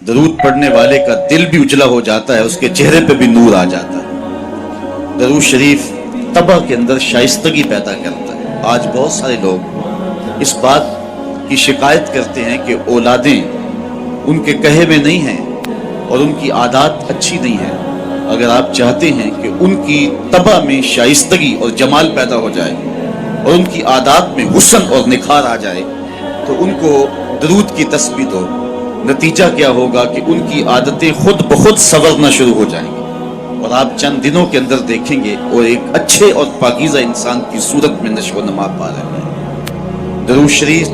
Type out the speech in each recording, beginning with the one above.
درود پڑھنے والے کا دل بھی اجلا ہو جاتا ہے، اس کے چہرے پہ بھی نور آ جاتا ہے۔ درود شریف طبع کے اندر شائستگی پیدا کرتا ہے۔ آج بہت سارے لوگ اس بات کی شکایت کرتے ہیں کہ اولادیں ان کے کہے میں نہیں ہیں اور ان کی عادات اچھی نہیں ہیں۔ اگر آپ چاہتے ہیں کہ ان کی طبع میں شائستگی اور جمال پیدا ہو جائے اور ان کی عادات میں حسن اور نکھار آ جائے تو ان کو درود کی تسبیح دو۔ نتیجہ کیا ہوگا کہ ان کی عادتیں خود بخود سنورنا شروع ہو جائیں گی اور آپ چند دنوں کے اندر دیکھیں گے اور ایک اچھے اور پاکیزہ انسان کی صورت میں نشو و نما پا رہے ہیں۔ درود شریف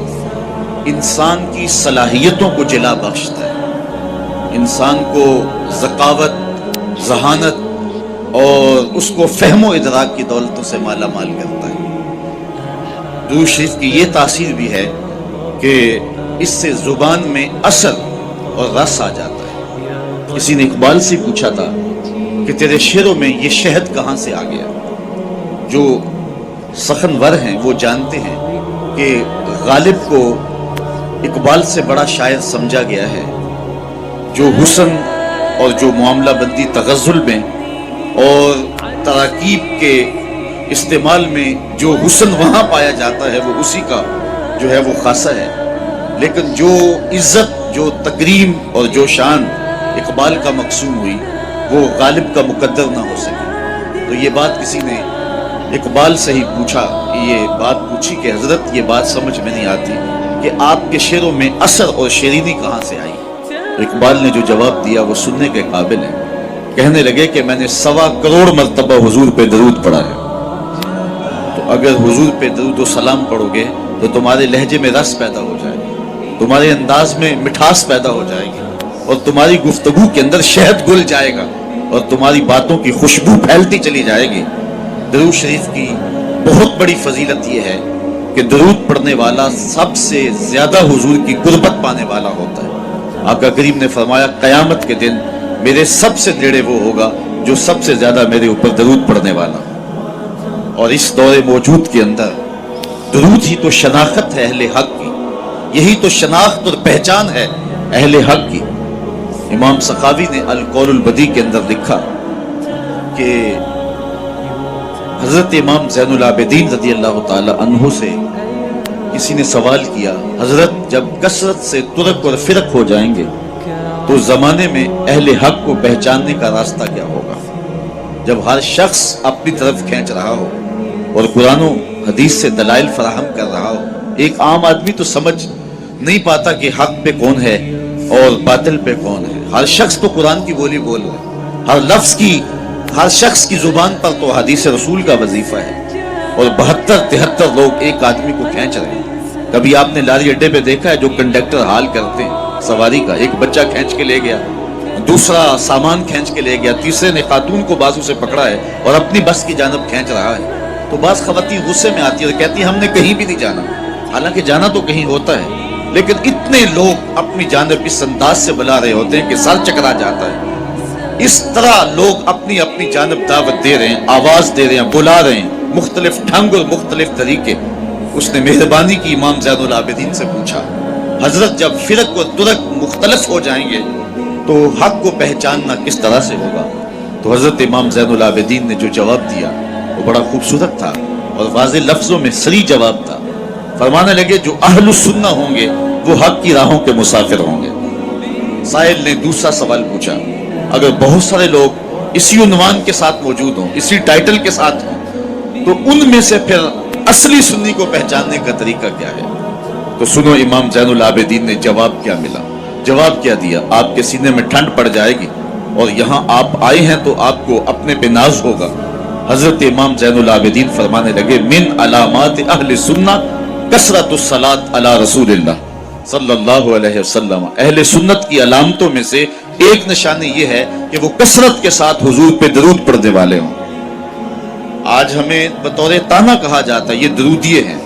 انسان کی صلاحیتوں کو جلا بخشتا ہے، انسان کو ذکاوت، ذہانت اور اس کو فہم و ادراک کی دولتوں سے مالا مال کرتا ہے۔ درود شریف کی یہ تاثیر بھی ہے کہ اس سے زبان میں اثر اور رس آ جاتا ہے۔ کسی نے اقبال سے پوچھا تھا کہ تیرے شعروں میں یہ شہد کہاں سے آ گیا؟ جو سخنور ہیں وہ جانتے ہیں کہ غالب کو اقبال سے بڑا شاعر سمجھا گیا ہے، جو حسن اور جو معاملہ بندی تغزل میں اور تراکیب کے استعمال میں جو حسن وہاں پایا جاتا ہے وہ اسی کا جو ہے وہ خاصہ ہے، لیکن جو عزت، جو تکریم اور جو شان اقبال کا مقسوم ہوئی وہ غالب کا مقدر نہ ہو سکی۔ تو یہ بات کسی نے اقبال سے ہی پوچھا، یہ بات پوچھی کہ حضرت یہ بات سمجھ میں نہیں آتی کہ آپ کے شعروں میں اثر اور شیرینی کہاں سے آئی؟ اقبال نے جو جواب دیا وہ سننے کے قابل ہے۔ کہنے لگے کہ میں نے 1.25 کروڑ مرتبہ حضور پہ درود پڑھا ہے، تو اگر حضور پہ درود و سلام پڑھو گے تو تمہارے لہجے میں رس پیدا ہو جائے گا، تمہارے انداز میں مٹھاس پیدا ہو جائے گی اور تمہاری گفتگو کے اندر شہد گل جائے گا اور تمہاری باتوں کی خوشبو پھیلتی چلی جائے گی۔ درود شریف کی بہت بڑی فضیلت یہ ہے کہ درود پڑھنے والا سب سے زیادہ حضور کی قربت پانے والا ہوتا ہے۔ آقا کریم نے فرمایا قیامت کے دن میرے سب سے نیڑے وہ ہوگا جو سب سے زیادہ میرے اوپر درود پڑھنے والا۔ اور اس دور موجود کے اندر درود ہی تو شناخت ہے اہل حق کی، یہی تو شناخت اور پہچان ہے اہل حق کی۔ امام سخاوی نے القول البدیع کے اندر لکھا کہ حضرت امام زین العابدین رضی اللہ تعالی عنہ سے کسی نے سوال کیا، حضرت جب کثرت سے ترک اور فرق ہو جائیں گے تو زمانے میں اہل حق کو پہچاننے کا راستہ کیا ہوگا؟ جب ہر شخص اپنی طرف کھینچ رہا ہو اور قرآن و حدیث سے دلائل فراہم کر رہا ہو، ایک عام آدمی تو سمجھ نہیں پاتا کہ حق پہ کون ہے اور باطل پہ کون ہے۔ ہر شخص تو قرآن کی بولی بول رہا ہے، ہر لفظ کی، ہر شخص کی زبان پر تو حدیث رسول کا وظیفہ ہے، اور 72-73 لوگ ایک آدمی کو کھینچ رہے ہیں۔ کبھی آپ نے لاری اڈے پہ دیکھا ہے جو کنڈکٹر حال کرتے ہیں سواری کا، ایک بچہ کھینچ کے لے گیا، دوسرا سامان کھینچ کے لے گیا، تیسرے نے خاتون کو بازو سے پکڑا ہے اور اپنی بس کی جانب کھینچ رہا ہے، تو بعض خواتین غصے میں آتی ہے اور کہتی ہیں ہم نے کہیں بھی نہیں جانا، حالانکہ جانا تو کہیں ہوتا ہے، لیکن اتنے لوگ اپنی جانب اس انداز سے بلا رہے ہوتے ہیں کہ سر چکرا جاتا ہے۔ اس طرح لوگ اپنی اپنی جانب دعوت دے رہے ہیں، آواز دے رہے ہیں، بلا رہے ہیں، مختلف ڈھنگ اور مختلف طریقے۔ اس نے مہربانی کی امام زین العابدین سے پوچھا، حضرت جب فرق و ترک مختلف ہو جائیں گے تو حق کو پہچاننا کس طرح سے ہوگا؟ تو حضرت امام زین العابدین نے جو جواب دیا وہ بڑا خوبصورت تھا اور واضح لفظوں میں صریح جواب تھا۔ فرمانے لگے جو اہل السنہ ہوں گے وہ حق کی راہوں کے مسافر ہوں گے۔ سائل نے دوسرا سوال پوچھا، اگر بہت سارے لوگ اسی عنوان کے ساتھ موجود ہوں، اسی ٹائٹل کے ساتھ ہوں، تو ان میں سے پھر اصلی سنی کو پہچاننے کا طریقہ کیا ہے؟ تو سنو امام زین العابدین نے جواب کیا ملا، جواب کیا دیا، آپ کے سینے میں ٹھنڈ پڑ جائے گی اور یہاں آپ آئے ہیں تو آپ کو اپنے پہ ناز ہوگا۔ حضرت امام زین العابدین فرمانے لگے من علامات اہل سنہ کثرت الصلاۃ علی رسول اللہ صلی اللہ علیہ وسلم، اہل سنت کی علامتوں میں سے ایک نشانی یہ ہے کہ وہ کثرت کے ساتھ حضور پہ درود پڑھنے والے ہوں۔ آج ہمیں بطور تانا کہا جاتا ہے یہ درودیے ہیں،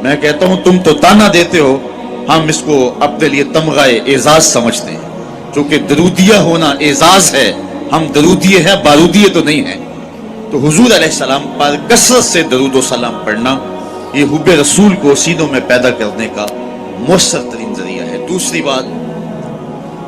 میں کہتا ہوں تم تو تانا دیتے ہو، ہم اس کو اپنے لیے تمغہ اعزاز سمجھتے ہیں، چونکہ درودیہ ہونا اعزاز ہے، ہم درودیے ہیں، بارودیے تو نہیں ہیں۔ تو حضور علیہ السلام پر کثرت سے درود و سلام پڑھنا یہ حب رسول کو سینوں میں پیدا کرنے کا مؤثر ترین ذریعہ ہے۔ دوسری بات،